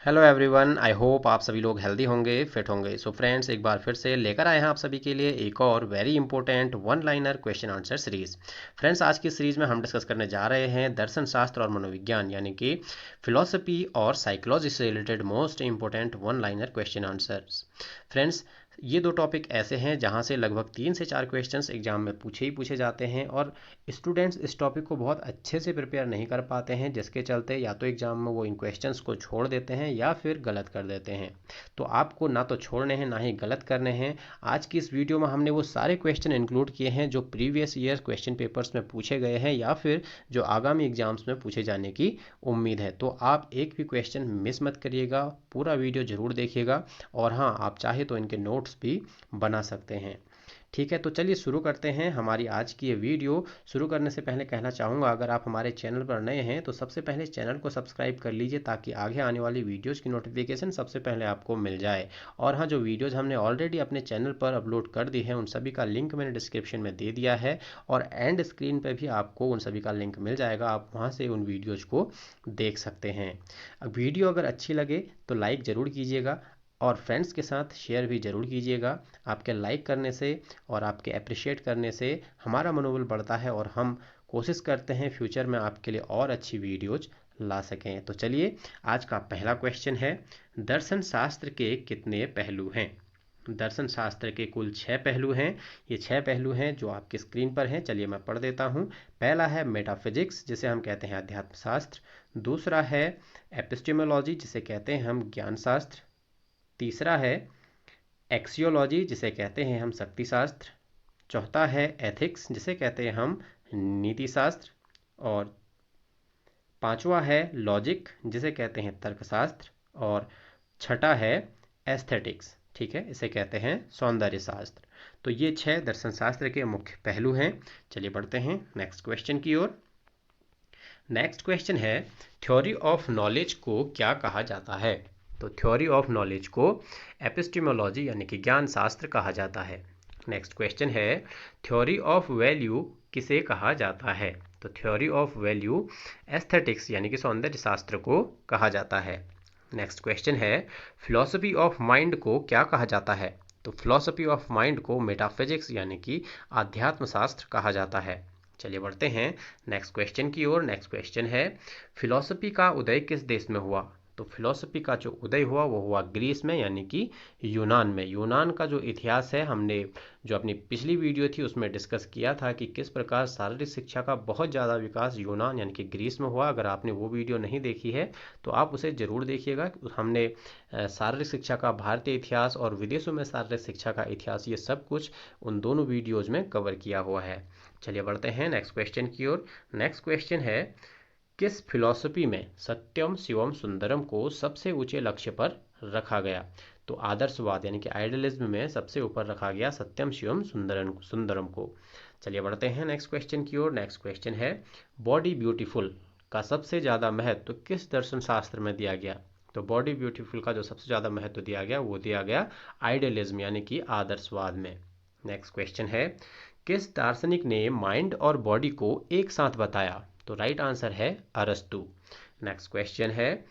Hello everyone, I hope आप सभी लोग हेल्दी होंगे, फिट होंगे। सो फ्रेंड्स, एक बार फिर से लेकर आए हैं आप सभी के लिए एक और very important one liner question answer series. Friends, आज की सीरीज में हम डिस्कस करने जा रहे हैं दर्शन शास्त्र और मनोविज्ञान यानी कि फिलोसफी और साइकोलॉजी से related most important one liner question answers. Friends, ये दो टॉपिक ऐसे हैं जहां से लगभग 3 से 4 क्वेश्चंस एग्जाम में पूछे जाते हैं और स्टूडेंट्स इस टॉपिक को बहुत अच्छे से प्रिपेयर नहीं कर पाते हैं, जिसके चलते या तो एग्जाम में वो इन क्वेश्चंस को छोड़ देते हैं या फिर गलत कर देते हैं। तो आपको ना तो छोड़ने हैं ना ही गलत करने हैं। आज की इस वीडियो में हमने वो सारे क्वेश्चन इंक्लूड किए हैं जो प्रीवियस ईयर क्वेश्चन पेपर्स में पूछे गए हैं या फिर जो आगामी एग्जाम्स में पूछे जाने की उम्मीद है। तो आप एक भी क्वेश्चन मिस मत करिएगा, पूरा वीडियो जरूर देखिएगा और हाँ, आप चाहे तो इनके नोट्स भी बना सकते हैं। ठीक है, तो चलिए शुरू करते हैं हमारी आज की ये वीडियो। शुरू करने से पहले कहना चाहूँगा, अगर आप हमारे चैनल पर नए हैं तो सबसे पहले चैनल को सब्सक्राइब कर लीजिए ताकि आगे आने वाली वीडियोज़ की नोटिफिकेशन सबसे पहले आपको मिल जाए। और हाँ, जो वीडियोज़ हमने ऑलरेडी अपने चैनल पर अपलोड कर दी है उन सभी का लिंक मैंने डिस्क्रिप्शन में दे दिया है और एंड स्क्रीन पर भी आपको उन सभी का लिंक मिल जाएगा, आप वहाँ से उन वीडियोज़ को देख सकते हैं। अब वीडियो अगर अच्छी लगे तो लाइक ज़रूर कीजिएगा और फ्रेंड्स के साथ शेयर भी ज़रूर कीजिएगा। आपके लाइक करने से और आपके अप्रिशिएट करने से हमारा मनोबल बढ़ता है और हम कोशिश करते हैं फ्यूचर में आपके लिए और अच्छी वीडियोज ला सकें। तो चलिए, आज का पहला क्वेश्चन है, दर्शन शास्त्र के कितने पहलू हैं? दर्शन शास्त्र के कुल 6 पहलू हैं। ये 6 पहलू हैं जो आपकी स्क्रीन पर हैं। चलिए मैं पढ़ देता हूँ। पहला है मेटाफिजिक्स, जिसे हम कहते हैं अध्यात्म शास्त्र। दूसरा है एपिस्टेमोलॉजी, जिसे कहते हैं हम ज्ञान शास्त्र। तीसरा है एक्सियोलॉजी, जिसे कहते हैं हम शक्ति शास्त्र। चौथा है एथिक्स, जिसे कहते हैं हम नीति शास्त्र। और पांचवा है लॉजिक, जिसे कहते हैं तर्कशास्त्र। और छठा है एस्थेटिक्स, ठीक है, इसे कहते हैं सौंदर्य शास्त्र। तो ये 6 दर्शन शास्त्र के मुख्य पहलू हैं। चलिए बढ़ते हैं नेक्स्ट क्वेश्चन की ओर। नेक्स्ट क्वेश्चन है, थ्योरी ऑफ नॉलेज को क्या कहा जाता है? तो थ्योरी ऑफ नॉलेज को एपिस्टेमोलॉजी यानी कि ज्ञान शास्त्र कहा जाता है। नेक्स्ट क्वेश्चन है, थ्योरी ऑफ वैल्यू किसे कहा जाता है? तो थ्योरी ऑफ वैल्यू एस्थेटिक्स यानी कि सौंदर्य शास्त्र को कहा जाता है। नेक्स्ट क्वेश्चन है, फिलॉसफी ऑफ माइंड को क्या कहा जाता है? तो फिलॉसफी ऑफ माइंड को मेटाफिजिक्स यानी कि आध्यात्म शास्त्र कहा जाता है। चलिए बढ़ते हैं नेक्स्ट क्वेश्चन की ओर। नेक्स्ट क्वेश्चन है, फिलॉसफी का उदय किस देश में हुआ? तो फिलॉसफी का जो उदय हुआ वो हुआ ग्रीस में यानी कि यूनान में। यूनान का जो इतिहास है, हमने जो अपनी पिछली वीडियो थी उसमें डिस्कस किया था कि किस प्रकार शारीरिक शिक्षा का बहुत ज़्यादा विकास यूनान यानी कि ग्रीस में हुआ। अगर आपने वो वीडियो नहीं देखी है तो आप उसे ज़रूर देखिएगा। हमने शारीरिक शिक्षा का भारतीय इतिहास और विदेशों में शारीरिक शिक्षा का इतिहास, ये सब कुछ उन दोनों वीडियोज़ में कवर किया हुआ है। चलिए बढ़ते हैं नेक्स्ट क्वेश्चन की ओर। नेक्स्ट क्वेश्चन है, किस फिलॉसफी में सत्यम शिवम सुंदरम को सबसे ऊंचे लक्ष्य पर रखा गया? तो आदर्शवाद यानी कि आइडियलिज्म में सबसे ऊपर रखा गया सत्यम शिवम सुंदरम को। चलिए बढ़ते हैं नेक्स्ट क्वेश्चन की ओर। नेक्स्ट क्वेश्चन है, बॉडी ब्यूटीफुल का सबसे ज़्यादा महत्व किस दर्शन शास्त्र में दिया गया? तो बॉडी ब्यूटीफुल का जो सबसे ज़्यादा महत्व दिया गया वो दिया गया आइडियलिज्म यानी कि आदर्शवाद में। नेक्स्ट क्वेश्चन है, किस दार्शनिक ने माइंड और बॉडी को एक साथ बताया? तो राइट आंसर है अरस्तु। नेक्स्ट क्वेश्चन है,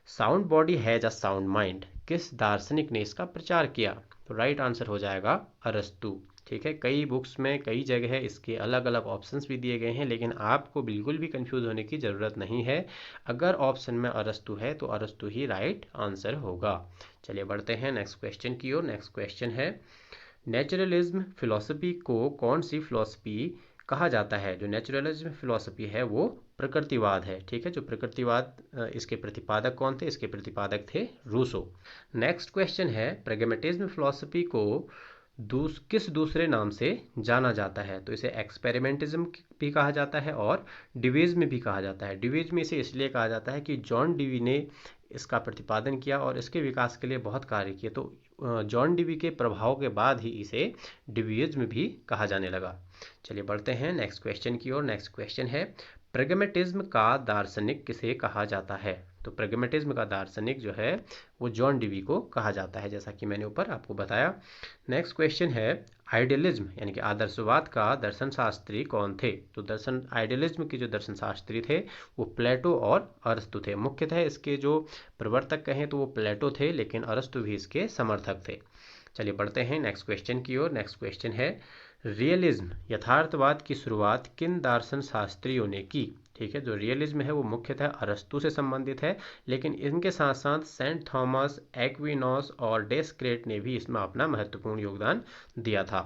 sound body has a sound mind, किस दार्शनिक ने इसका प्रचार किया? तो राइट आंसर हो जाएगा अरस्तु। ठीक है, कई बुक्स में कई जगह इसके अलग अलग ऑप्शंस भी दिए गए हैं, लेकिन आपको बिल्कुल भी कंफ्यूज होने की ज़रूरत नहीं है। अगर ऑप्शन में अरस्तु है तो अरस्तु ही राइट आंसर होगा। चलिए बढ़ते हैं नेक्स्ट क्वेश्चन की ओर। नेक्स्ट क्वेश्चन है, नेचुरलिज्म फिलॉसफी को कौन सी फिलॉसफी कहा जाता है? जो नेचुरलिज्म फिलॉसफी है वो प्रकृतिवाद है। ठीक है, जो प्रकृतिवाद, इसके प्रतिपादक कौन थे? इसके प्रतिपादक थे रूसो। नेक्स्ट क्वेश्चन है, प्रैग्मैटिज्म फिलॉसफी को किस दूसरे नाम से जाना जाता है? तो इसे एक्सपेरिमेंटिज्म भी कहा जाता है और डिविज्म भी कहा जाता है। डिविज्म इसे इसलिए कहा जाता है कि जॉन डिवी ने इसका प्रतिपादन किया और इसके विकास के लिए बहुत कार्य किए, तो जॉन डिवी के प्रभाव के बाद ही इसे डिविज्म भी कहा जाने लगा। चलिए बढ़ते हैं नेक्स्ट क्वेश्चन की ओर। नेक्स्ट क्वेश्चन है, प्रैग्मैटिज्म का दार्शनिक किसे कहा जाता है? तो प्रैग्मेटिज्म का दार्शनिक जो है वो जॉन डीवी को कहा जाता है, जैसा कि मैंने ऊपर आपको बताया। नेक्स्ट क्वेश्चन है आइडियलिज्म यानी कि आदर्शवाद का दर्शन शास्त्री कौन थे? तो दर्शन आइडियलिज्म के जो दर्शन शास्त्री थे वो प्लेटो और अरस्तु थे। मुख्यतः इसके जो प्रवर्तक कहें तो वो प्लेटो थे, लेकिन अरस्तु भी इसके समर्थक थे। चलिए बढ़ते हैं नेक्स्ट क्वेश्चन की ओर। नेक्स्ट क्वेश्चन है रियलिज्म यथार्थवाद की शुरुआत किन दार्शन शास्त्रियों ने की? ठीक है, जो रियलिज्म है वो मुख्यतः अरस्तु से संबंधित है, लेकिन इनके साथ साथ सेंट थॉमस एक्विनोस और डेस्क्रेट ने भी इसमें अपना महत्वपूर्ण योगदान दिया था।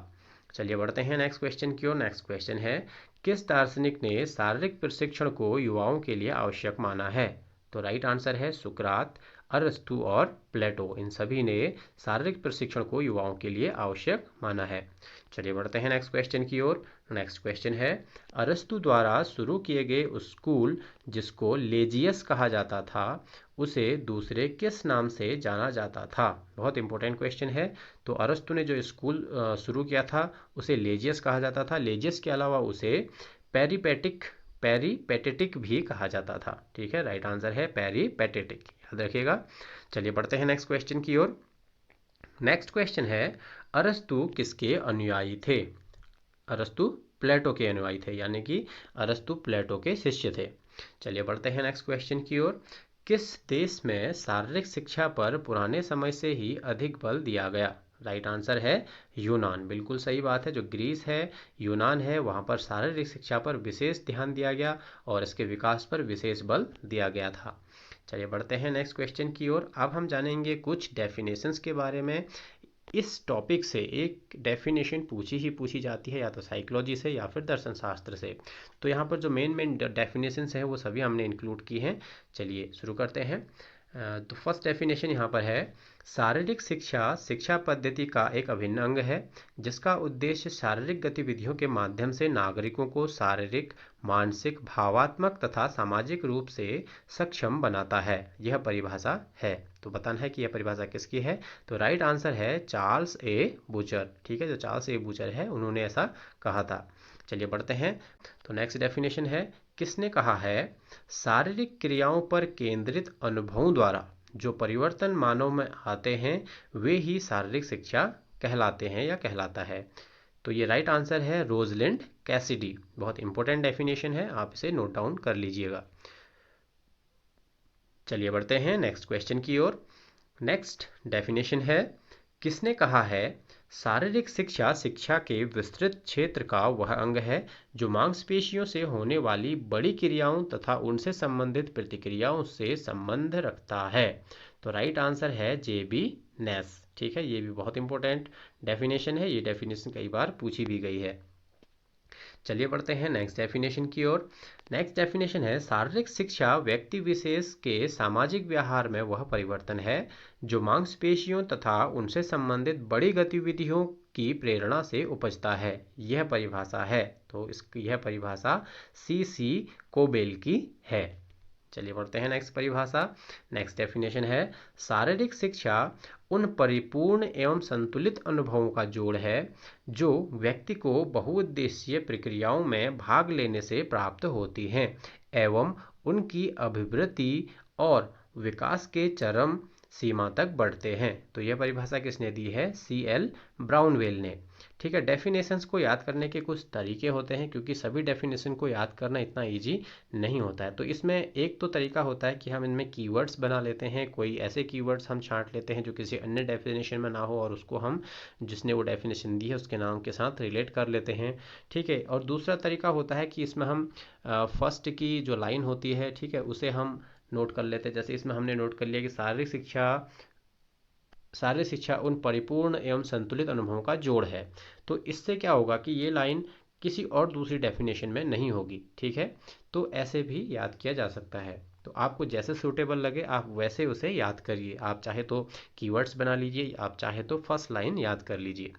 चलिए बढ़ते हैं नेक्स्ट क्वेश्चन की ओर। नेक्स्ट क्वेश्चन है किस दार्शनिक ने शारीरिक प्रशिक्षण को युवाओं के लिए आवश्यक माना है? तो राइट आंसर है सुकरात, अरस्तु और प्लेटो। इन सभी ने शारीरिक प्रशिक्षण को युवाओं के लिए आवश्यक माना है। चलिए बढ़ते हैं नेक्स्ट क्वेश्चन की ओर। नेक्स्ट क्वेश्चन है अरस्तु द्वारा शुरू किए गए स्कूल जिसको लेजियस कहा जाता था उसे दूसरे किस नाम से जाना जाता था? बहुत इंपॉर्टेंट क्वेश्चन है। तो अरस्तु ने जो स्कूल शुरू किया था उसे लेजियस कहा जाता था। लेजियस के अलावा उसे पेरिपेटेटिक भी कहा जाता था। ठीक है, राइट आंसर है पेरिपेटेटिक, याद रखिएगा। चलिए बढ़ते हैं नेक्स्ट क्वेश्चन की ओर। नेक्स्ट क्वेश्चन है अरस्तु किसके अनुयायी थे? अरस्तु प्लेटो के अनुयायी थे, यानी कि अरस्तु प्लेटो के शिष्य थे। चलिए बढ़ते हैं नेक्स्ट क्वेश्चन की ओर। किस देश में शारीरिक शिक्षा पर पुराने समय से ही अधिक बल दिया गया? राइट आंसर है यूनान। बिल्कुल सही बात है, जो ग्रीस है, यूनान है, वहाँ पर शारीरिक शिक्षा पर विशेष ध्यान दिया गया और इसके विकास पर विशेष बल दिया गया था। चलिए बढ़ते हैं नेक्स्ट क्वेश्चन की ओर। अब हम जानेंगे कुछ डेफिनेशंस के बारे में। इस टॉपिक से एक डेफिनेशन पूछी जाती है, या तो साइकोलॉजी से या फिर दर्शन शास्त्र से। तो यहाँ पर जो मेन डेफिनेशंस हैं वो सभी हमने इंक्लूड की हैं। चलिए शुरू करते हैं। तो फर्स्ट डेफिनेशन यहाँ पर है शारीरिक शिक्षा शिक्षा पद्धति का एक अभिन्न अंग है जिसका उद्देश्य शारीरिक गतिविधियों के माध्यम से नागरिकों को शारीरिक, मानसिक, भावात्मक तथा सामाजिक रूप से सक्षम बनाता है। यह परिभाषा है। तो बताना है कि यह परिभाषा किसकी है? तो राइट आंसर है चार्ल्स ए बूचर। ठीक है, जो चार्ल्स ए बूचर है उन्होंने ऐसा कहा था। चलिए बढ़ते हैं। तो नेक्स्ट डेफिनेशन है किसने कहा है शारीरिक क्रियाओं पर केंद्रित अनुभवों द्वारा जो परिवर्तन मानव में आते हैं वे ही शारीरिक शिक्षा कहलाते हैं या कहलाता है? तो ये राइट आंसर है रोजलिंड कैसिडी। बहुत इंपॉर्टेंट डेफिनेशन है, आप इसे नोट डाउन कर लीजिएगा। चलिए बढ़ते हैं नेक्स्ट क्वेश्चन की ओर। नेक्स्ट डेफिनेशन है किसने कहा है शारीरिक शिक्षा शिक्षा के विस्तृत क्षेत्र का वह अंग है जो मांसपेशियों से होने वाली बड़ी क्रियाओं तथा उनसे संबंधित प्रतिक्रियाओं से संबंध रखता है? तो राइट आंसर है जेबी नेस। ठीक है, ये भी बहुत इंपॉर्टेंट डेफिनेशन है, ये डेफिनेशन कई बार पूछी भी गई है। चलिए बढ़ते हैं नेक्स्ट डेफिनेशन की ओर। नेक्स्ट डेफिनेशन है शारीरिक शिक्षा व्यक्ति विशेष के सामाजिक व्यवहार में वह परिवर्तन है जो मांसपेशियों तथा उनसे संबंधित बड़ी गतिविधियों की प्रेरणा से उपजता है। यह परिभाषा है। तो यह परिभाषा सी कोबेल की है। चलिए बढ़ते हैं नेक्स्ट परिभाषा। नेक्स्ट डेफिनेशन है शारीरिक शिक्षा उन परिपूर्ण एवं संतुलित अनुभवों का जोड़ है जो व्यक्ति को बहुउद्देशीय प्रक्रियाओं में भाग लेने से प्राप्त होती हैं एवं उनकी अभिवृद्धि और विकास के चरम सीमा तक बढ़ते हैं। तो यह परिभाषा किसने दी है? CL ब्राउनवेल ने। ठीक है, डेफिनेशंस को याद करने के कुछ तरीके होते हैं क्योंकि सभी डेफिनेशन को याद करना इतना इजी नहीं होता है। तो इसमें एक तो तरीका होता है कि हम इनमें कीवर्ड्स बना लेते हैं, कोई ऐसे कीवर्ड्स हम छांट लेते हैं जो किसी अन्य डेफिनेशन में ना हो और उसको हम जिसने वो डेफिनेशन दी है उसके नाम के साथ रिलेट कर लेते हैं। ठीक है, और दूसरा तरीका होता है कि इसमें हम फर्स्ट की जो लाइन होती है, ठीक है, उसे हम नोट कर लेते हैं। जैसे इसमें हमने नोट कर लिया कि शारीरिक शिक्षा उन परिपूर्ण एवं संतुलित अनुभवों का जोड़ है। तो इससे क्या होगा कि ये लाइन किसी और दूसरी डेफिनेशन में नहीं होगी। ठीक है, तो ऐसे भी याद किया जा सकता है। तो आपको जैसे सूटेबल लगे आप वैसे उसे याद करिए। आप चाहे तो कीवर्ड्स बना लीजिए, आप चाहे तो फर्स्ट लाइन याद कर लीजिए।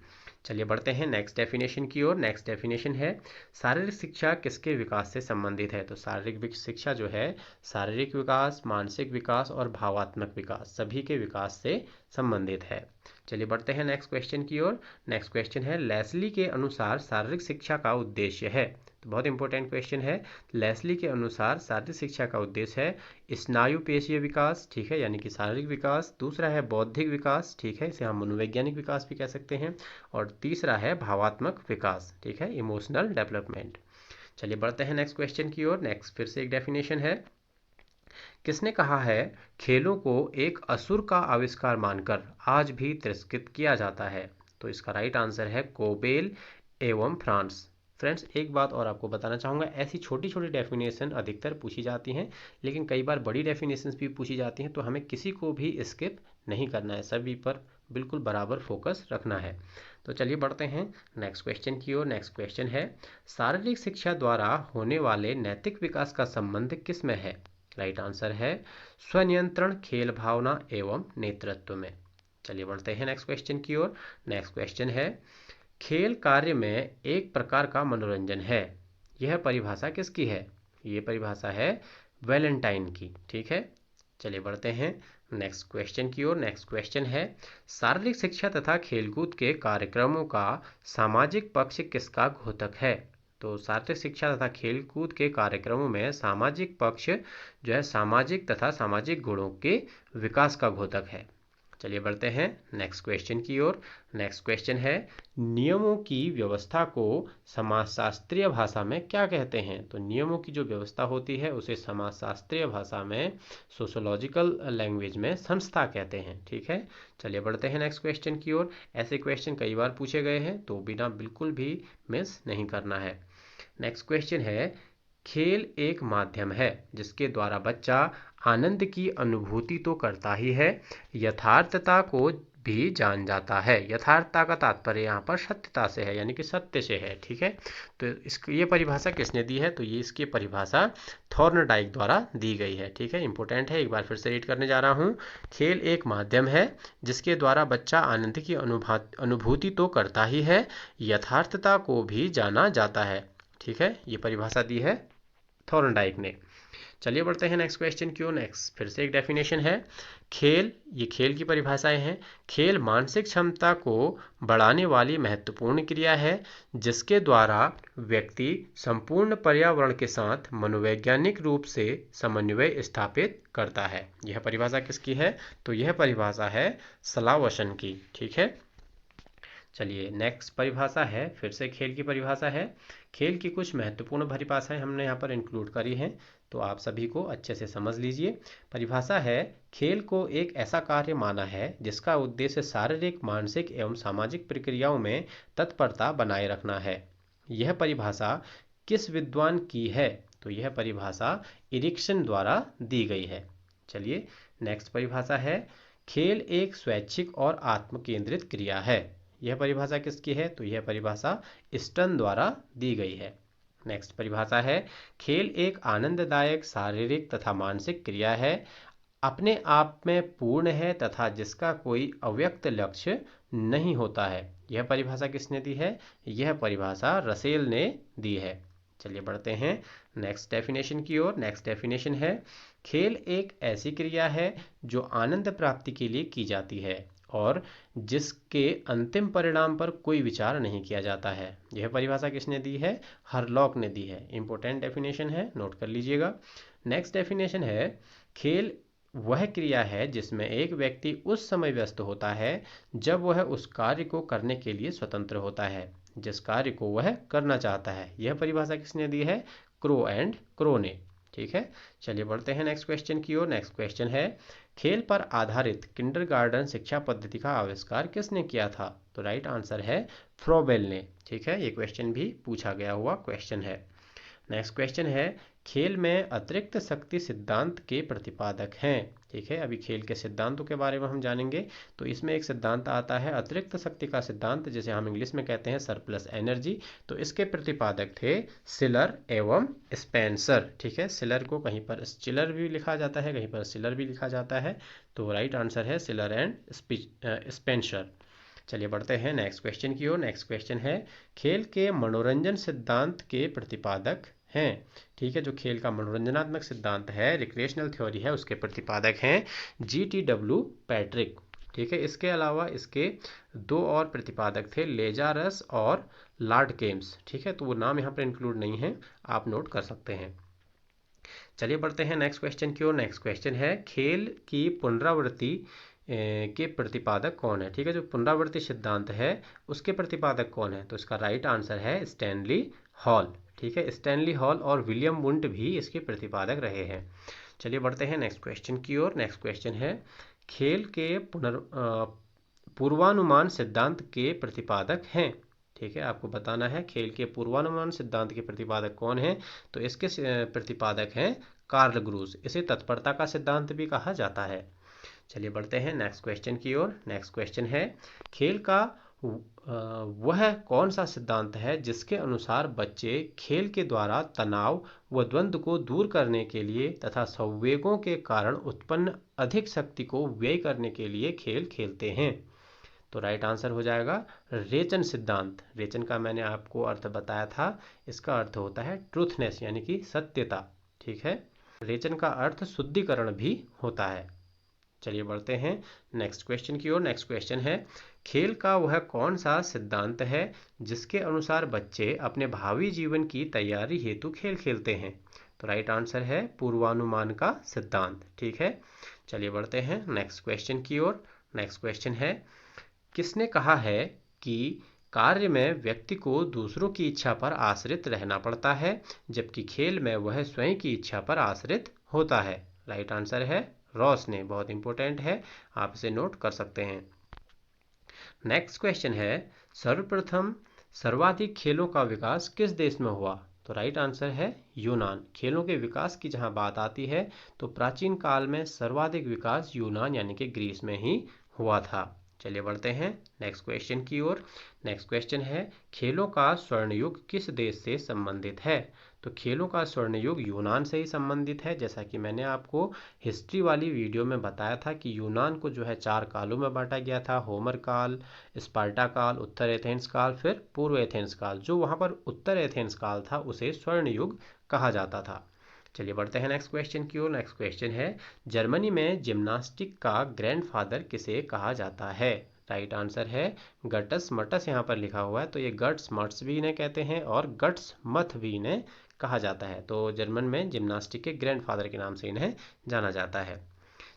चलिए बढ़ते हैं नेक्स्ट डेफिनेशन की ओर। नेक्स्ट डेफिनेशन है शारीरिक शिक्षा किसके विकास से संबंधित है? तो शारीरिक शिक्षा जो है शारीरिक विकास, मानसिक विकास और भावात्मक विकास सभी के विकास से संबंधित है। चलिए बढ़ते हैं नेक्स्ट क्वेश्चन की ओर। नेक्स्ट क्वेश्चन है लेस्ली के अनुसार शारीरिक शिक्षा का उद्देश्य है। तो बहुत इंपॉर्टेंट क्वेश्चन है। लेस्ली के अनुसार शारीरिक शिक्षा का उद्देश्य है स्नायु पेशीय विकास, ठीक है, यानी कि शारीरिक विकास। दूसरा है बौद्धिक विकास, ठीक है, इसे हम मनोवैज्ञानिक विकास भी कह सकते हैं। और तीसरा है भावात्मक विकास, ठीक है, इमोशनल डेवलपमेंट। चलिए बढ़ते हैं नेक्स्ट क्वेश्चन की ओर। नेक्स्ट फिर से एक डेफिनेशन है। किसने कहा है खेलों को एक असुर का आविष्कार मानकर आज भी तिरस्कृत किया जाता है? तो इसका राइट आंसर है कोबेल एवं फ्रांस। फ्रेंड्स, एक बात और आपको बताना चाहूँगा, ऐसी छोटी छोटी डेफिनेशन अधिकतर पूछी जाती हैं, लेकिन कई बार बड़ी डेफिनेशंस भी पूछी जाती हैं, तो हमें किसी को भी स्किप नहीं करना है, सभी पर बिल्कुल बराबर फोकस रखना है। तो चलिए बढ़ते हैं नेक्स्ट क्वेश्चन की ओर। नेक्स्ट क्वेश्चन है, शारीरिक शिक्षा द्वारा होने वाले नैतिक विकास का संबंध किस में है? राइट आंसर है स्वनियंत्रण, खेल भावना एवं नेतृत्व में। चलिए बढ़ते हैं नेक्स्ट क्वेश्चन की ओर। नेक्स्ट क्वेश्चन है, खेल कार्य में एक प्रकार का मनोरंजन है, यह परिभाषा किसकी है? ये परिभाषा है वैलेंटाइन की, ठीक है। चलिए बढ़ते हैं नेक्स्ट क्वेश्चन की ओर। नेक्स्ट क्वेश्चन है, शारीरिक शिक्षा तथा खेलकूद के कार्यक्रमों का सामाजिक पक्ष किसका घोतक है? तो शारीरिक शिक्षा तथा खेलकूद के कार्यक्रमों में सामाजिक पक्ष जो है सामाजिक तथा सामाजिक गुणों के विकास का घोतक है। चलिए बढ़ते हैं नेक्स्ट क्वेश्चन की ओर। नेक्स्ट क्वेश्चन है, नियमों की व्यवस्था को समाजशास्त्रीय भाषा में क्या कहते हैं? तो नियमों की जो व्यवस्था होती है उसे समाजशास्त्रीय भाषा में, सोशोलॉजिकल लैंग्वेज में संस्था कहते हैं, ठीक है। चलिए बढ़ते हैं नेक्स्ट क्वेश्चन की ओर। ऐसे क्वेश्चन कई बार पूछे गए हैं, तो बिना बिल्कुल भी मिस नहीं करना है। नेक्स्ट क्वेश्चन है, खेल एक माध्यम है जिसके द्वारा बच्चा आनंद की अनुभूति तो करता ही है, यथार्थता को भी जान जाता है। यथार्थता का तात्पर्य यहाँ पर सत्यता से है, यानी कि सत्य से है, ठीक है। तो इसकी ये परिभाषा किसने दी है? तो ये इसकी परिभाषा थॉर्नडाइक द्वारा दी गई है, ठीक है, इंपॉर्टेंट है। एक बार फिर से रीड करने जा रहा हूँ। खेल एक माध्यम है जिसके द्वारा बच्चा आनंद की अनुभूति तो करता ही है, यथार्थता को भी जाना जाता है, ठीक है। ये परिभाषा दी है थॉर्नडाइक ने। चलिए बढ़ते हैं नेक्स्ट क्वेश्चन की ओर। नेक्स्ट फिर से एक डेफिनेशन है। खेल, ये खेल की परिभाषाएं हैं। खेल मानसिक क्षमता को बढ़ाने वाली महत्वपूर्ण क्रिया है जिसके द्वारा व्यक्ति संपूर्ण पर्यावरण के साथ मनोवैज्ञानिक रूप से समन्वय स्थापित करता है। यह परिभाषा किसकी है? तो यह परिभाषा है स्लावसन की, ठीक है। चलिए नेक्स्ट परिभाषा है, फिर से खेल की परिभाषा है। खेल की कुछ महत्वपूर्ण परिभाषाएं हमने यहाँ पर इंक्लूड करी हैं, तो आप सभी को अच्छे से समझ लीजिए। परिभाषा है, खेल को एक ऐसा कार्य माना है जिसका उद्देश्य शारीरिक, मानसिक एवं सामाजिक प्रक्रियाओं में तत्परता बनाए रखना है। यह परिभाषा किस विद्वान की है? तो यह परिभाषा इरिक्सन द्वारा दी गई है। चलिए नेक्स्ट परिभाषा है, खेल एक स्वैच्छिक और आत्मकेंद्रित क्रिया है। यह परिभाषा किसकी है? तो यह परिभाषा स्टर्न द्वारा दी गई है। नेक्स्ट परिभाषा है, खेल एक आनंददायक शारीरिक तथा मानसिक क्रिया है, अपने आप में पूर्ण है तथा जिसका कोई अव्यक्त लक्ष्य नहीं होता है। यह परिभाषा किसने दी है? यह परिभाषा रसेल ने दी है। चलिए बढ़ते हैं नेक्स्ट डेफिनेशन की ओर। नेक्स्ट डेफिनेशन है, खेल एक ऐसी क्रिया है जो आनंद प्राप्ति के लिए की जाती है और जिसके अंतिम परिणाम पर कोई विचार नहीं किया जाता है। यह परिभाषा किसने दी है? हरलॉक ने दी है। इंपॉर्टेंट डेफिनेशन है, नोट कर लीजिएगा। नेक्स्ट डेफिनेशन है, खेल वह क्रिया है जिसमें एक व्यक्ति उस समय व्यस्त होता है जब वह उस कार्य को करने के लिए स्वतंत्र होता है जिस कार्य को वह करना चाहता है। यह परिभाषा किसने दी है? क्रो एंड क्रो ने, ठीक है। चलिए बढ़ते हैं नेक्स्ट क्वेश्चन की ओर। नेक्स्ट क्वेश्चन है, खेल पर आधारित किंडरगार्टन शिक्षा पद्धति का आविष्कार किसने किया था? तो राइट आंसर है फ्रोबेल ने, ठीक है। ये क्वेश्चन भी पूछा गया हुआ क्वेश्चन है। नेक्स्ट क्वेश्चन है, खेल में अतिरिक्त शक्ति सिद्धांत के प्रतिपादक हैं, ठीक है। अभी खेल के सिद्धांतों के बारे में हम जानेंगे। तो इसमें एक सिद्धांत आता है अतिरिक्त शक्ति का सिद्धांत, जिसे हम इंग्लिश में कहते हैं सरप्लस एनर्जी। तो इसके प्रतिपादक थे सिलर एवं स्पेंसर, ठीक है। सिलर को कहीं पर स्चिलर भी लिखा जाता है, कहीं पर सिलर भी लिखा जाता है। तो राइट आंसर है सिलर एंड स्पेंसर। चलिए बढ़ते हैं नेक्स्ट क्वेश्चन की ओर। नेक्स्ट क्वेश्चन है, खेल के मनोरंजन सिद्धांत के प्रतिपादक हैं, ठीक है। जो खेल का मनोरंजनात्मक सिद्धांत है, रिक्रिएशनल थ्योरी है, उसके प्रतिपादक हैं GTW पैट्रिक। ठीक है। इसके अलावा इसके दो और प्रतिपादक थे, लेजारस और लॉर्ड केम्स। ठीक है, तो वो नाम यहाँ पर इंक्लूड नहीं है, आप नोट कर सकते हैं। चलिए बढ़ते हैं नेक्स्ट क्वेश्चन की ओर। नेक्स्ट क्वेश्चन है, खेल की पुनरावृत्ति के प्रतिपादक कौन है। ठीक है, जो पुनरावृत्ति सिद्धांत है उसके प्रतिपादक कौन है, तो इसका राइट आंसर है स्टैनली हॉल। ठीक है, स्टैनली हॉल और विलियम वुंट भी इसके प्रतिपादक रहे हैं। चलिए बढ़ते हैं नेक्स्ट क्वेश्चन की ओर। नेक्स्ट क्वेश्चन है, खेल के पूर्वानुमान सिद्धांत के प्रतिपादक हैं। ठीक है, आपको बताना है खेल के पूर्वानुमान सिद्धांत के प्रतिपादक कौन हैं, तो इसके प्रतिपादक हैं कार्ल ग्रूस। इसे तत्परता का सिद्धांत भी कहा जाता है। चलिए बढ़ते हैं नेक्स्ट क्वेश्चन की ओर। नेक्स्ट क्वेश्चन है, खेल का वह कौन सा सिद्धांत है जिसके अनुसार बच्चे खेल के द्वारा तनाव व द्वंद्व को दूर करने के लिए तथा संवेगों के कारण उत्पन्न अधिक शक्ति को व्यय करने के लिए खेल खेलते हैं। तो राइट आंसर हो जाएगा रेचन सिद्धांत। रेचन का मैंने आपको अर्थ बताया था, इसका अर्थ होता है ट्रूथनेस यानी कि सत्यता। ठीक है, रेचन का अर्थ शुद्धिकरण भी होता है। चलिए बढ़ते हैं नेक्स्ट क्वेश्चन की ओर। नेक्स्ट क्वेश्चन है, खेल का वह कौन सा सिद्धांत है जिसके अनुसार बच्चे अपने भावी जीवन की तैयारी हेतु खेल खेलते हैं। तो राइट आंसर है पूर्वानुमान का सिद्धांत। ठीक है, चलिए बढ़ते हैं नेक्स्ट क्वेश्चन की ओर। नेक्स्ट क्वेश्चन है, किसने कहा है कि कार्य में व्यक्ति को दूसरों की इच्छा पर आश्रित रहना पड़ता है जबकि खेल में वह स्वयं की इच्छा पर आश्रित होता है। राइट आंसर है रॉस ने। बहुत इंपॉर्टेंट है, आप इसे नोट कर सकते हैं। नेक्स्ट क्वेश्चन है, सर्वप्रथम सर्वाधिक खेलों का विकास किस देश में हुआ। तो राइट आंसर है यूनान। खेलों के विकास की जहां बात आती है तो प्राचीन काल में सर्वाधिक विकास यूनान यानी कि ग्रीस में ही हुआ था। चलिए बढ़ते हैं नेक्स्ट क्वेश्चन की ओर। नेक्स्ट क्वेश्चन है, खेलों का स्वर्ण युग किस देश से संबंधित है। तो खेलों का स्वर्ण युग यूनान से ही संबंधित है। जैसा कि मैंने आपको हिस्ट्री वाली वीडियो में बताया था कि यूनान को जो है 4 कालों में बांटा गया था, होमर काल, स्पार्टा काल, उत्तर एथेंस काल, फिर पूर्व एथेंस काल। जो वहाँ पर उत्तर एथेंस काल था उसे स्वर्ण युग कहा जाता था। चलिए बढ़ते हैं नेक्स्ट क्वेश्चन की ओर। नेक्स्ट क्वेश्चन है, जर्मनी में जिम्नास्टिक का ग्रैंडफादर किसे कहा जाता है। राइट आंसर है गट्स मटस। यहाँ पर लिखा हुआ है, तो ये गट्स मट्स भी इन्हें कहते हैं और गट्स मथ भी इन्हें कहा जाता है। तो जर्मन में जिम्नास्टिक के ग्रैंडफादर के नाम से इन्हें जाना जाता है।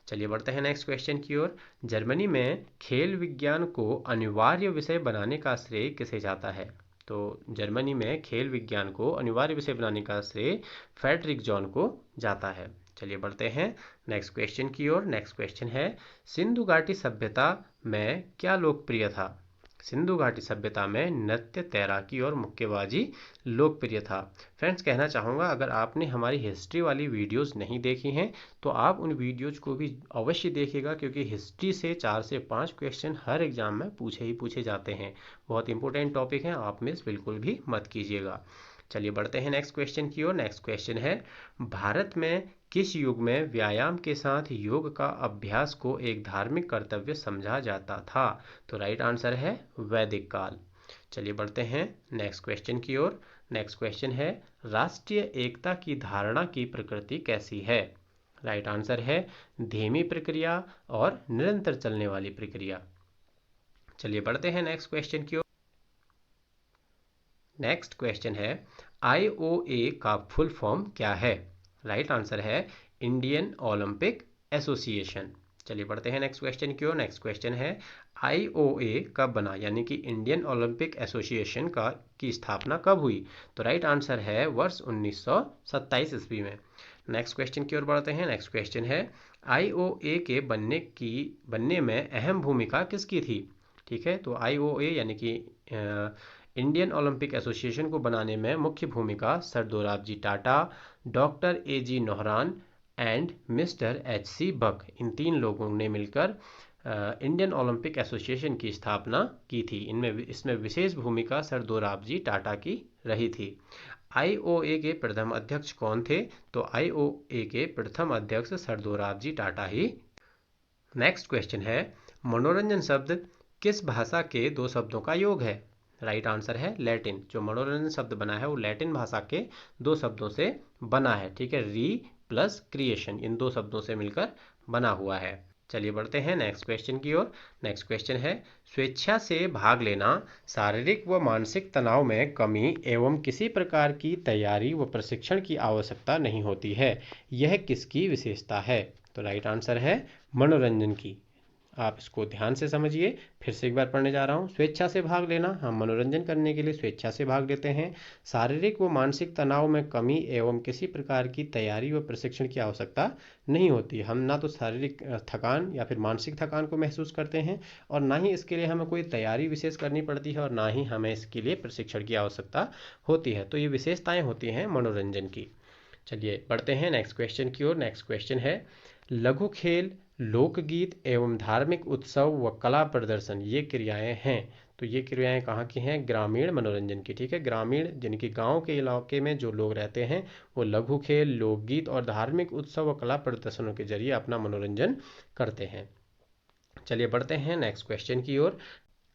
चलिए बढ़ते हैं नेक्स्ट क्वेश्चन की ओर। जर्मनी में खेल विज्ञान को अनिवार्य विषय बनाने का श्रेय किसे जाता है। तो जर्मनी में खेल विज्ञान को अनिवार्य विषय बनाने का श्रेय फ्रेडरिक जॉन को जाता है। चलिए बढ़ते हैं नेक्स्ट क्वेश्चन की ओर। नेक्स्ट क्वेश्चन है, सिंधु घाटी सभ्यता में क्या लोकप्रिय था। सिंधु घाटी सभ्यता में नृत्य, तैराकी और मुक्केबाजी लोकप्रिय था। फ्रेंड्स, कहना चाहूँगा अगर आपने हमारी हिस्ट्री वाली वीडियोस नहीं देखी हैं तो आप उन वीडियोज को भी अवश्य देखिएगा, क्योंकि हिस्ट्री से 4 से 5 क्वेश्चन हर एग्जाम में पूछे जाते हैं। बहुत इंपॉर्टेंट टॉपिक हैं, आप मिस बिल्कुल भी मत कीजिएगा। चलिए बढ़ते हैं नेक्स्ट क्वेश्चन की ओर। नेक्स्ट क्वेश्चन है, भारत में किस युग में व्यायाम के साथ योग का अभ्यास को एक धार्मिक कर्तव्य समझा जाता था। तो राइट आंसर है वैदिक काल। चलिए बढ़ते हैं नेक्स्ट क्वेश्चन की ओर। नेक्स्ट क्वेश्चन है, राष्ट्रीय एकता की धारणा की प्रकृति कैसी है। राइट आंसर है धीमी प्रक्रिया और निरंतर चलने वाली प्रक्रिया। चलिए बढ़ते हैं नेक्स्ट क्वेश्चन की ओर। नेक्स्ट क्वेश्चन है, IOA का फुल फॉर्म क्या है। राइट आंसर है इंडियन ओलंपिक एसोसिएशन। चलिए बढ़ते हैं नेक्स्ट क्वेश्चन की ओर। नेक्स्ट क्वेश्चन है, IOA कब बना, यानी कि इंडियन ओलंपिक एसोसिएशन की स्थापना कब हुई। तो राइट आंसर है वर्ष 1927 ईस्वी में। नेक्स्ट क्वेश्चन की ओर बढ़ते हैं। नेक्स्ट क्वेश्चन है, IOA के बनने में अहम भूमिका किसकी थी। ठीक है, तो IOA यानी कि इंडियन ओलंपिक एसोसिएशन को बनाने में मुख्य भूमिका sir Dorabji Tata, doctor AG Noharan and mister HC Buck, इन 3 लोगों ने मिलकर इंडियन ओलंपिक एसोसिएशन की स्थापना की थी। इसमें विशेष भूमिका सर दोराबजी टाटा की रही थी। IOA के प्रथम अध्यक्ष कौन थे। तो IOA के प्रथम अध्यक्ष सर दोराबजी टाटा ही। नेक्स्ट क्वेश्चन है, मनोरंजन शब्द किस भाषा के 2 शब्दों का योग है। राइट आंसर है लैटिन। जो मनोरंजन शब्द बना है वो लैटिन भाषा के 2 शब्दों से बना है। ठीक है, री प्लस क्रिएशन, इन 2 शब्दों से मिलकर बना हुआ है। चलिए बढ़ते हैं नेक्स्ट क्वेश्चन की ओर। नेक्स्ट क्वेश्चन है, स्वेच्छा से भाग लेना शारीरिक व मानसिक तनाव में कमी एवं किसी प्रकार की तैयारी व प्रशिक्षण की आवश्यकता नहीं होती है, यह किसकी विशेषता है? तो राइट आंसर है मनोरंजन की। आप इसको ध्यान से समझिए, फिर से एक बार पढ़ने जा रहा हूँ। स्वेच्छा से भाग लेना, हम मनोरंजन करने के लिए स्वेच्छा से भाग लेते हैं। शारीरिक व मानसिक तनाव में कमी एवं किसी प्रकार की तैयारी व प्रशिक्षण की आवश्यकता नहीं होती। हम ना तो शारीरिक थकान या फिर मानसिक थकान को महसूस करते हैं और ना ही इसके लिए हमें कोई तैयारी विशेष करनी पड़ती है और ना ही हमें इसके लिए प्रशिक्षण की आवश्यकता होती है। तो ये विशेषताएं होती हैं मनोरंजन की। चलिए बढ़ते हैं नेक्स्ट क्वेश्चन की ओर। नेक्स्ट क्वेश्चन है, लघु खेल, लोकगीत एवं धार्मिक उत्सव व कला प्रदर्शन ये क्रियाएं हैं। तो ये क्रियाएं कहाँ की हैं? ग्रामीण मनोरंजन की। ठीक है, ग्रामीण यानी कि गांव के इलाके में जो लोग रहते हैं वो लघु खेल, लोकगीत और धार्मिक उत्सव व कला प्रदर्शनों के जरिए अपना मनोरंजन करते हैं। चलिए बढ़ते हैं नेक्स्ट क्वेश्चन की ओर।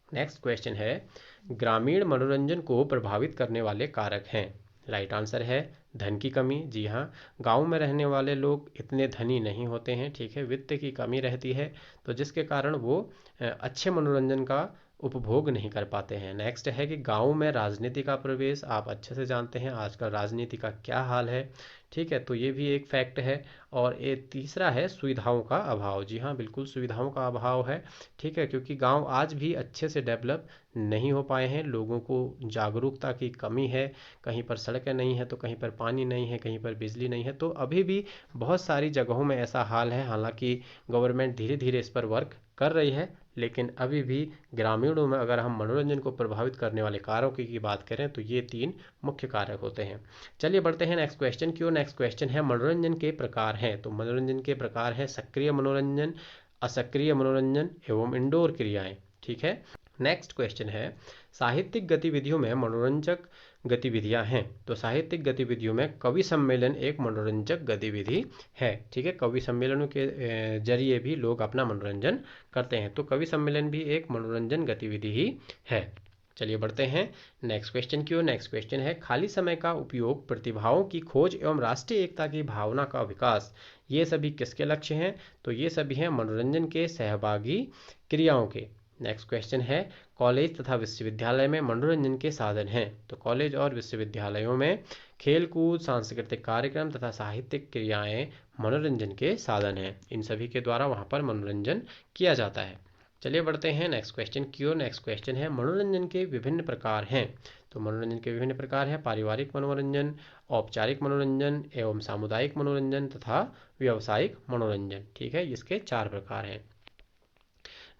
नेक्स्ट क्वेश्चन है, ग्रामीण मनोरंजन को प्रभावित करने वाले कारक हैं। राइट आंसर है धन की कमी। जी हाँ, गांव में रहने वाले लोग इतने धनी नहीं होते हैं। ठीक है, वित्त की कमी रहती है, तो जिसके कारण वो अच्छे मनोरंजन का उपभोग नहीं कर पाते हैं। नेक्स्ट है कि गांव में राजनीति का प्रवेश, आप अच्छे से जानते हैं आजकल राजनीति का क्या हाल है। ठीक है, तो ये भी एक फैक्ट है। और ये तीसरा है सुविधाओं का अभाव। जी हाँ, बिल्कुल सुविधाओं का अभाव है। ठीक है, क्योंकि गांव आज भी अच्छे से डेवलप नहीं हो पाए हैं, लोगों को जागरूकता की कमी है। कहीं पर सड़कें नहीं है तो कहीं पर पानी नहीं है, कहीं पर बिजली नहीं है। तो अभी भी बहुत सारी जगहों में ऐसा हाल है। हालांकि गवर्नमेंट धीरे धीरे इस पर वर्क कर रही है, लेकिन अभी भी ग्रामीणों में अगर हम मनोरंजन को प्रभावित करने वाले कारकों की बात करें तो ये 3 मुख्य कारक होते हैं। चलिए बढ़ते हैं नेक्स्ट क्वेश्चन की ओर। नेक्स्ट क्वेश्चन है, मनोरंजन के प्रकार हैं। तो मनोरंजन के प्रकार हैं सक्रिय मनोरंजन, असक्रिय मनोरंजन एवं इंडोर क्रियाएं। ठीक है, नेक्स्ट क्वेश्चन है, साहित्यिक गतिविधियों में मनोरंजक गतिविधियां हैं। तो साहित्यिक गतिविधियों में कवि सम्मेलन एक मनोरंजक गतिविधि है। ठीक है, कवि सम्मेलनों के जरिए भी लोग अपना मनोरंजन करते हैं, तो कवि सम्मेलन भी एक मनोरंजन गतिविधि ही है। चलिए बढ़ते हैं नेक्स्ट क्वेश्चन की ओर। नेक्स्ट क्वेश्चन है, खाली समय का उपयोग, प्रतिभाओं की खोज एवं राष्ट्रीय एकता की भावना का विकास, ये सभी किसके लक्ष्य हैं? तो ये सभी हैं मनोरंजन के सहभागी क्रियाओं के। नेक्स्ट क्वेश्चन है, कॉलेज तथा विश्वविद्यालय में मनोरंजन के साधन हैं। तो कॉलेज और विश्वविद्यालयों में खेलकूद, सांस्कृतिक कार्यक्रम तथा साहित्यिक क्रियाएं मनोरंजन के साधन हैं। इन सभी के द्वारा वहाँ पर मनोरंजन किया जाता है। चलिए बढ़ते हैं नेक्स्ट क्वेश्चन की ओर। नेक्स्ट क्वेश्चन है, मनोरंजन के विभिन्न प्रकार हैं। तो मनोरंजन के विभिन्न प्रकार हैं, पारिवारिक मनोरंजन, औपचारिक मनोरंजन एवं सामुदायिक मनोरंजन तथा व्यावसायिक मनोरंजन। ठीक है, इसके 4 प्रकार हैं।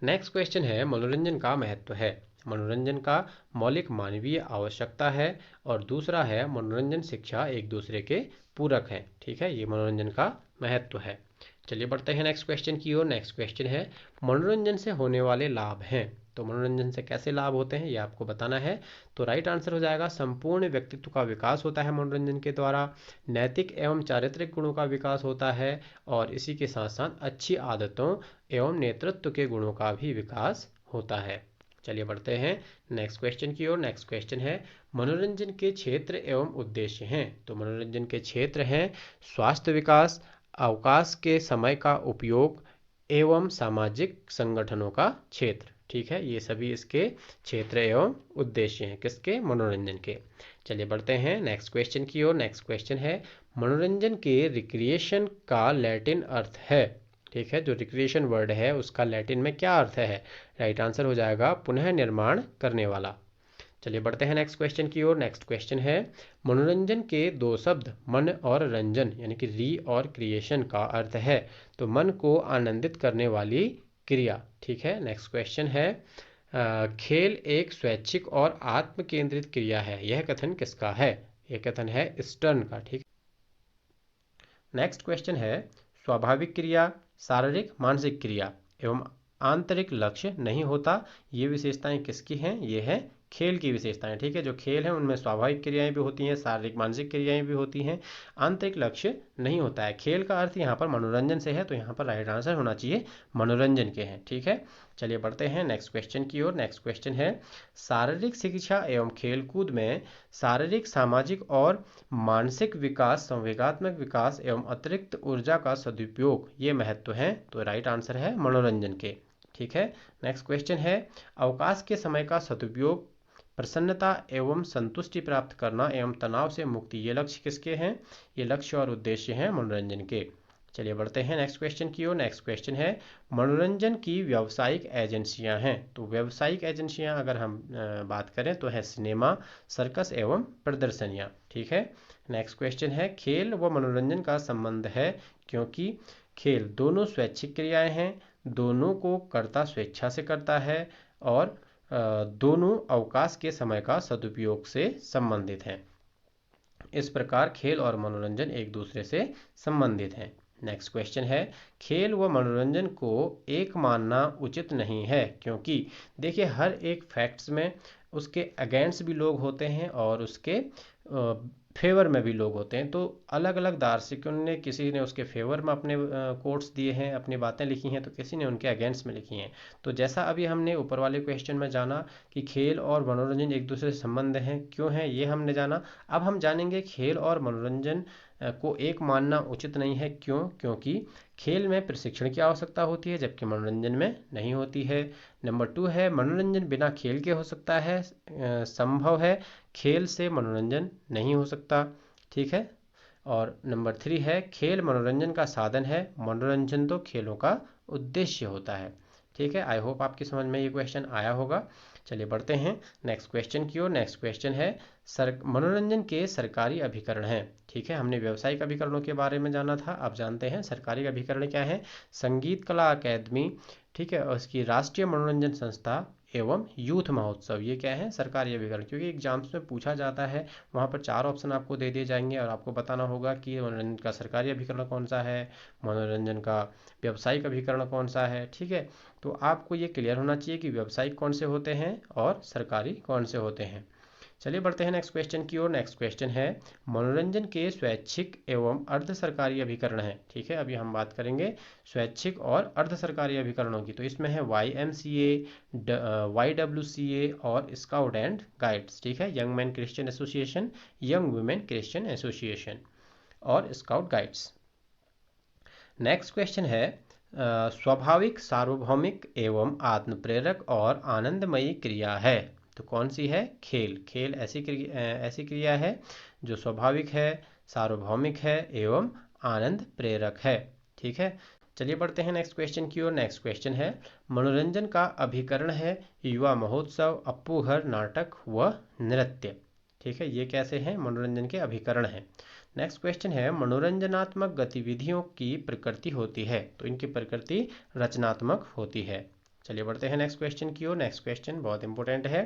नेक्स्ट क्वेश्चन है, मनोरंजन का महत्व है। मनोरंजन का मौलिक मानवीय आवश्यकता है। और दूसरा है, मनोरंजन शिक्षा एक दूसरे के पूरक है। ठीक है, ये मनोरंजन का महत्व है। चलिए बढ़ते हैं नेक्स्ट क्वेश्चन की ओर। नेक्स्ट क्वेश्चन है, मनोरंजन से होने वाले लाभ हैं। तो मनोरंजन से कैसे लाभ होते हैं ये आपको बताना है। तो राइट आंसर हो जाएगा, संपूर्ण व्यक्तित्व का विकास होता है मनोरंजन के द्वारा, नैतिक एवं चारित्रिक गुणों का विकास होता है, और इसी के साथ साथ अच्छी आदतों एवं नेतृत्व के गुणों का भी विकास होता है। चलिए बढ़ते हैं नेक्स्ट क्वेश्चन की ओर। नेक्स्ट क्वेश्चन है, मनोरंजन के क्षेत्र एवं उद्देश्य हैं। तो मनोरंजन के क्षेत्र हैं स्वास्थ्य विकास, अवकाश के समय का उपयोग एवं सामाजिक संगठनों का क्षेत्र। ठीक है, ये सभी इसके क्षेत्र एवं उद्देश्य हैं, किसके? मनोरंजन के। चलिए बढ़ते हैं नेक्स्ट क्वेश्चन की ओर। नेक्स्ट क्वेश्चन है, मनोरंजन के रिक्रिएशन का लैटिन अर्थ है। ठीक है, जो रिक्रिएशन वर्ड है उसका लैटिन में क्या अर्थ है? राइट आंसर हो जाएगा पुनः निर्माण करने वाला। चलिए बढ़ते हैं नेक्स्ट क्वेश्चन की ओर। नेक्स्ट क्वेश्चन है, मनोरंजन के 2 शब्द मन और रंजन यानी कि री और क्रिएशन का अर्थ है। तो मन को आनंदित करने वाली क्रिया। ठीक है, नेक्स्ट क्वेश्चन है, खेल एक स्वैच्छिक और आत्म केंद्रित क्रिया है, यह कथन किसका है? यह कथन है स्टर्न का। ठीक, नेक्स्ट क्वेश्चन है, स्वाभाविक क्रिया, शारीरिक मानसिक क्रिया एवं आंतरिक लक्ष्य नहीं होता, ये विशेषताएं किसकी हैं? ये है खेल की विशेषताएं, ठीक है। जो खेल है उनमें स्वाभाविक क्रियाएं भी होती हैं, शारीरिक मानसिक क्रियाएं भी होती हैं, आंतरिक लक्ष्य नहीं होता है। खेल का अर्थ यहाँ पर मनोरंजन से है, तो यहाँ पर राइट आंसर होना चाहिए मनोरंजन के हैं, ठीक है। चलिए बढ़ते हैं नेक्स्ट क्वेश्चन की ओर। नेक्स्ट क्वेश्चन है, शारीरिक शिक्षा एवं खेलकूद में शारीरिक, सामाजिक और मानसिक विकास, संवेगात्मक विकास एवं अतिरिक्त ऊर्जा का सदुपयोग ये महत्व है। तो राइट आंसर है मनोरंजन के, ठीक है। नेक्स्ट क्वेश्चन है, अवकाश के समय का सदुपयोग, प्रसन्नता एवं संतुष्टि प्राप्त करना एवं तनाव से मुक्ति, ये लक्ष्य किसके हैं? ये लक्ष्य और उद्देश्य हैं मनोरंजन के। चलिए बढ़ते हैं नेक्स्ट क्वेश्चन की ओर। नेक्स्ट क्वेश्चन है, मनोरंजन की व्यावसायिक एजेंसियां हैं। तो व्यावसायिक एजेंसियां अगर हम बात करें तो है सिनेमा, सर्कस एवं प्रदर्शनियां, ठीक है। नेक्स्ट क्वेश्चन है, खेल व मनोरंजन का संबंध है क्योंकि खेल दोनों स्वैच्छिक क्रियाएं हैं, दोनों को कर्ता स्वेच्छा से करता है और दोनों अवकाश के समय का सदुपयोग से संबंधित हैं। इस प्रकार खेल और मनोरंजन एक दूसरे से संबंधित हैं। नेक्स्ट क्वेश्चन है, खेल व मनोरंजन को एक मानना उचित नहीं है क्योंकि देखिए हर एक फैक्ट्स में उसके अगेंस्ट भी लोग होते हैं और उसके फेवर में भी लोग होते हैं। तो अलग अलग दार्शनिकों ने, किसी ने उसके फेवर में अपने कोट्स दिए हैं, अपनी बातें लिखी हैं, तो किसी ने उनके अगेंस्ट में लिखी हैं। तो जैसा अभी हमने ऊपर वाले क्वेश्चन में जाना कि खेल और मनोरंजन एक दूसरे से संबंध हैं, क्यों है ये हमने जाना। अब हम जानेंगे खेल और मनोरंजन को एक मानना उचित नहीं है, क्यों? क्योंकि खेल में प्रशिक्षण की आवश्यकता होती है जबकि मनोरंजन में नहीं होती है। नंबर 2 है, मनोरंजन बिना खेल के हो सकता है, संभव है, खेल से मनोरंजन नहीं हो सकता, ठीक है। और नंबर 3 है, खेल मनोरंजन का साधन है, मनोरंजन तो खेलों का उद्देश्य होता है, ठीक है। आई होप आपकी समझ में ये क्वेश्चन आया होगा। चलिए बढ़ते हैं नेक्स्ट क्वेश्चन की ओर। नेक्स्ट क्वेश्चन है, मनोरंजन के सरकारी अभिकरण हैं, ठीक है। हमने व्यावसायिक अभिकरणों के बारे में जाना था, अब जानते हैं सरकारी अभिकरण क्या है। संगीत कला अकादमी, ठीक है, और उसकी राष्ट्रीय मनोरंजन संस्था एवं यूथ महोत्सव, ये क्या है? सरकारी अभिकरण। क्योंकि एग्जाम्स में पूछा जाता है, वहाँ पर 4 ऑप्शन आपको दे दिए जाएंगे और आपको बताना होगा कि मनोरंजन का सरकारी अभिकरण कौन सा है, मनोरंजन का व्यावसायिक अभिकरण कौन सा है, ठीक है। तो आपको ये क्लियर होना चाहिए कि व्यावसायिक कौन से होते हैं और सरकारी कौन से होते हैं। चलिए बढ़ते हैं नेक्स्ट क्वेश्चन की ओर। नेक्स्ट क्वेश्चन है, मनोरंजन के स्वैच्छिक एवं अर्ध सरकारी अभिकरण हैं, ठीक है। अभी हम बात करेंगे स्वैच्छिक और अर्ध सरकारी अभिकरणों की। तो इसमें है YMCA, YWCA और स्काउट एंड गाइड्स, ठीक है। Young man Christian association, young women Christian association और स्काउट गाइड्स। नेक्स्ट क्वेश्चन है, स्वाभाविक, सार्वभौमिक एवं आत्मप्रेरक और आनंदमयी क्रिया है। तो कौन सी है? खेल। खेल ऐसी क्रिया है जो स्वाभाविक है, सार्वभौमिक है एवं आनंद प्रेरक है, ठीक है। चलिए बढ़ते हैं नेक्स्ट क्वेश्चन की ओर। नेक्स्ट क्वेश्चन है, मनोरंजन का अभिकरण है युवा महोत्सव, अप्पू घर, नाटक व नृत्य, ठीक है। ये कैसे हैं? मनोरंजन के अभिकरण हैं। नेक्स्ट क्वेश्चन है, मनोरंजनात्मक गतिविधियों की प्रकृति होती है। तो इनकी प्रकृति रचनात्मक होती है। चलिए बढ़ते हैं नेक्स्ट क्वेश्चन की ओर। नेक्स्ट क्वेश्चन बहुत इंपॉर्टेंट है,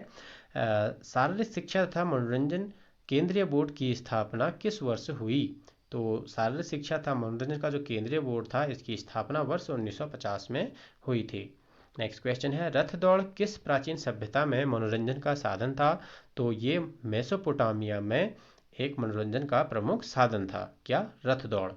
शारीरिक शिक्षा तथा मनोरंजन केंद्रीय बोर्ड की स्थापना किस वर्ष हुई? तो शारीरिक शिक्षा तथा मनोरंजन का जो केंद्रीय बोर्ड था, इसकी स्थापना वर्ष 1950 में हुई थी। नेक्स्ट क्वेश्चन है, रथ दौड़ किस प्राचीन सभ्यता में मनोरंजन का साधन था? तो ये मेसोपोटामिया में एक मनोरंजन का प्रमुख साधन था। क्या? रथ दौड़।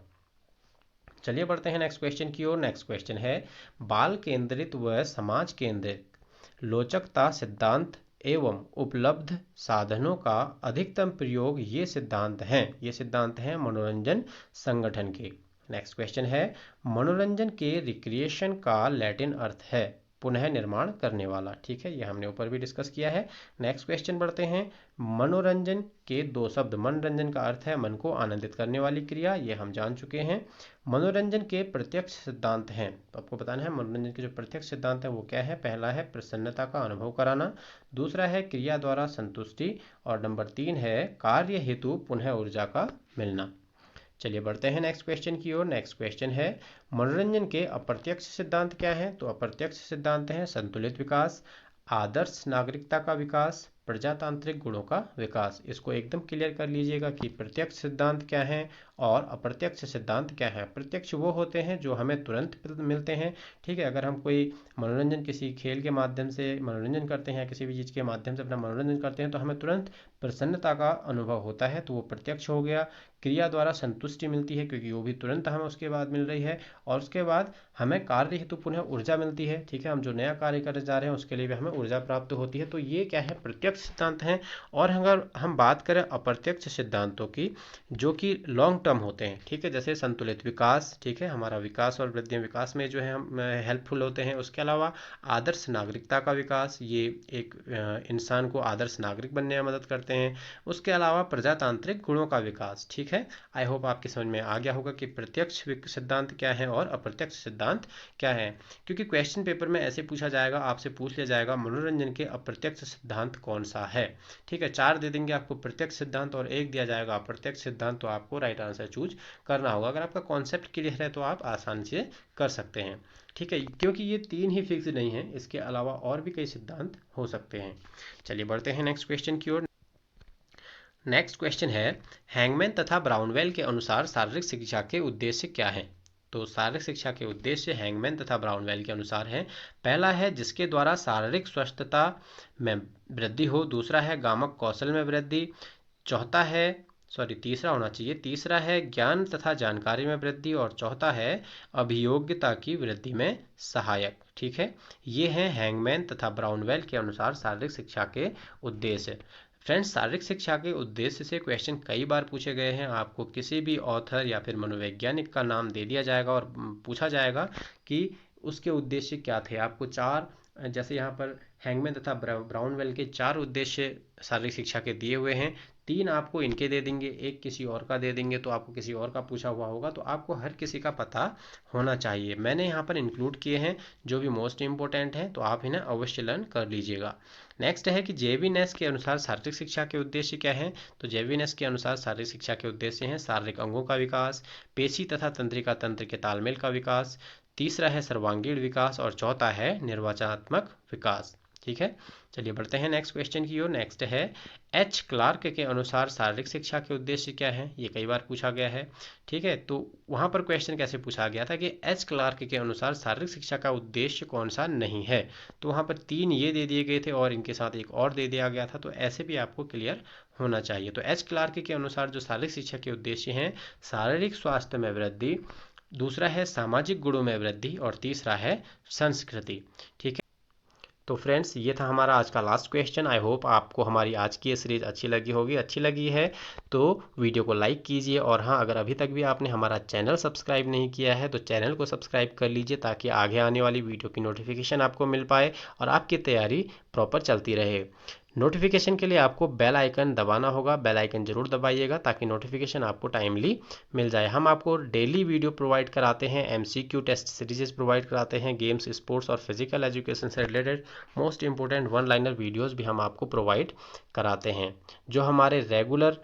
चलिए बढ़ते हैं नेक्स्ट क्वेश्चन की ओर। नेक्स्ट क्वेश्चन है, बाल केंद्रित व समाज केंद्रित लोचकता सिद्धांत एवं उपलब्ध साधनों का अधिकतम प्रयोग, ये सिद्धांत हैं मनोरंजन संगठन के। नेक्स्ट क्वेश्चन है, मनोरंजन के रिक्रिएशन का लैटिन अर्थ है पुनः निर्माण करने वाला, ठीक है। ये हमने ऊपर भी डिस्कस किया है। नेक्स्ट क्वेश्चन बढ़ते हैं, मनोरंजन के 2 शब्द। मनोरंजन का अर्थ है मन को आनंदित करने वाली क्रिया, ये हम जान चुके हैं। मनोरंजन के प्रत्यक्ष सिद्धांत हैं, तो आपको बताना है मनोरंजन के जो प्रत्यक्ष सिद्धांत हैं वो क्या है। पहला है प्रसन्नता का अनुभव कराना, दूसरा है क्रिया द्वारा संतुष्टि और नंबर 3 है कार्य हेतु पुनः ऊर्जा का मिलना। चलिए बढ़ते हैं नेक्स्ट क्वेश्चन की ओर। नेक्स्ट क्वेश्चन है, मनोरंजन के अप्रत्यक्ष सिद्धांत क्या हैं? तो अप्रत्यक्ष सिद्धांत हैं संतुलित विकास, आदर्श नागरिकता का विकास, प्रजातांत्रिक गुणों का विकास। इसको एकदम क्लियर कर लीजिएगा कि प्रत्यक्ष सिद्धांत क्या है और अप्रत्यक्ष सिद्धांत क्या है? प्रत्यक्ष वो होते हैं जो हमें तुरंत मिलते हैं, ठीक है। अगर हम कोई मनोरंजन किसी खेल के माध्यम से मनोरंजन करते हैं या किसी भी चीज़ के माध्यम से अपना मनोरंजन करते हैं तो हमें तुरंत प्रसन्नता का अनुभव होता है, तो वो प्रत्यक्ष हो गया। क्रिया द्वारा संतुष्टि मिलती है क्योंकि वो भी तुरंत हमें उसके बाद मिल रही है, और उसके बाद हमें कार्य हेतु पुनः ऊर्जा मिलती है, ठीक है। हम जो नया कार्य करने जा रहे हैं उसके लिए भी हमें ऊर्जा प्राप्त होती है। तो ये क्या है? प्रत्यक्ष सिद्धांत हैं। और अगर हम बात करें अप्रत्यक्ष सिद्धांतों की, जो कि लॉन्ग टर्म होते हैं, ठीक है, जैसे संतुलित विकास, ठीक है, हमारा विकास और वृद्धि विकास में जो है हम हेल्पफुल होते हैं। उसके अलावा आदर्श नागरिकता का विकास, ये एक इंसान को आदर्श नागरिक बनने में मदद करते हैं। उसके अलावा प्रजातांत्रिक गुणों का विकास, ठीक है। आई होप आपकी समझ में आ गया होगा कि प्रत्यक्ष सिद्धांत क्या है और अप्रत्यक्ष सिद्धांत क्या है, क्योंकि क्वेश्चन पेपर में ऐसे पूछा जाएगा, आपसे पूछ लिया जाएगा मनोरंजन के अप्रत्यक्ष सिद्धांत कौन सा है, ठीक है। 4 दे देंगे आपको प्रत्यक्ष सिद्धांत और 1 दिया जाएगा अप्रत्यक्ष सिद्धांत, तो आपको राइट आंसर चूज करना होगा। अगर आपका कॉन्सेप्ट क्लियर है तो आप आसानी से कर सकते हैं, ठीक है, क्योंकि ये 3 ही फिक्स नहीं है, इसके अलावा और भी कई सिद्धांत हो सकते हैं। चलिए बढ़ते हैं नेक्स्ट क्वेश्चन की ओर। नेक्स्ट क्वेश्चन है, हैंगमैन तथा ब्राउनवेल के अनुसार शारीरिक शिक्षा के उद्देश्य क्या हैं? तो शारीरिक शिक्षा के उद्देश्य हैंगमैन तथा ब्राउनवेल के अनुसार है, पहला है जिसके द्वारा शारीरिक स्वस्थता में वृद्धि हो, दूसरा है गामक कौशल में वृद्धि, चौथा है तीसरा होना चाहिए, तीसरा है ज्ञान तथा जानकारी में वृद्धि, और चौथा है अभियोग्यता की वृद्धि में सहायक, ठीक है। ये हैं हैंगमैन तथा ब्राउनवेल के अनुसार शारीरिक शिक्षा के उद्देश्य। फ्रेंड्स, शारीरिक शिक्षा के उद्देश्य से क्वेश्चन कई बार पूछे गए हैं। आपको किसी भी ऑथर या फिर मनोवैज्ञानिक का नाम दे दिया जाएगा और पूछा जाएगा कि उसके उद्देश्य क्या थे। आपको 4, जैसे यहाँ पर हैंगमैन तथा ब्राउनवेल के 4 उद्देश्य शारीरिक शिक्षा के दिए हुए हैं, 3 आपको इनके दे देंगे, 1 किसी और का दे देंगे, तो आपको किसी और का पूछा हुआ होगा, तो आपको हर किसी का पता होना चाहिए। मैंने यहाँ पर इंक्लूड किए हैं जो भी मोस्ट इंपॉर्टेंट हैं, तो आप इन्हें अवश्य लर्न कर लीजिएगा। नेक्स्ट है कि जेवी नेस के अनुसार शारीरिक शिक्षा के उद्देश्य क्या है? तो जेवी नेस के अनुसार शारीरिक शिक्षा के उद्देश्य हैं शारीरिक अंगों का विकास, पेशी तथा तंत्रिका तंत्र के तालमेल का विकास, तीसरा है सर्वांगीण विकास, और चौथा है निर्वाचनात्मक विकास, ठीक है। चलिए बढ़ते हैं नेक्स्ट क्वेश्चन की ओर। नेक्स्ट है, एच क्लार्क के अनुसार शारीरिक शिक्षा के उद्देश्य क्या है? ये कई बार पूछा गया है, ठीक है। तो वहाँ पर क्वेश्चन कैसे पूछा गया था कि एच क्लार्क के अनुसार शारीरिक शिक्षा का उद्देश्य कौन सा नहीं है? तो वहाँ पर 3 ये दे दिए गए थे और इनके साथ एक और दे दिया गया था, तो ऐसे भी आपको क्लियर होना चाहिए। तो एच क्लार्क के अनुसार जो शारीरिक शिक्षा के उद्देश्य हैं, शारीरिक स्वास्थ्य में वृद्धि, दूसरा है सामाजिक गुणों में वृद्धि, और तीसरा है संस्कृति, ठीक है। तो फ्रेंड्स, ये था हमारा आज का लास्ट क्वेश्चन। आई होप आपको हमारी आज की ये सीरीज अच्छी लगी होगी। अच्छी लगी है तो वीडियो को लाइक कीजिए, और हाँ, अगर अभी तक भी आपने हमारा चैनल सब्सक्राइब नहीं किया है तो चैनल को सब्सक्राइब कर लीजिए, ताकि आगे आने वाली वीडियो की नोटिफिकेशन आपको मिल पाए और आपकी तैयारी प्रॉपर चलती रहे। नोटिफिकेशन के लिए आपको बेल आइकन दबाना होगा, बेल आइकन जरूर दबाइएगा ताकि नोटिफिकेशन आपको टाइमली मिल जाए। हम आपको डेली वीडियो प्रोवाइड कराते हैं, एमसीक्यू टेस्ट सीरीजेस प्रोवाइड कराते हैं, गेम्स, स्पोर्ट्स और फिजिकल एजुकेशन से related most important one liner videos भी हम आपको प्रोवाइड कराते हैं। जो हमारे रेगुलर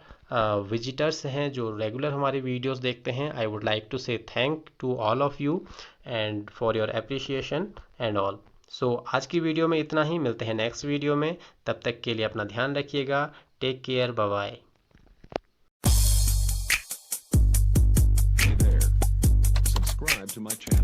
विजिटर्स हैं, जो रेगुलर हमारी वीडियोस देखते हैं, I would like to say thank to all of you and for your appreciation and all. So आज की वीडियो में इतना ही, मिलते हैं नेक्स्ट वीडियो में। तब तक के लिए अपना ध्यान रखिएगा। Take care, bye bye. Hey there, subscribe to my channel.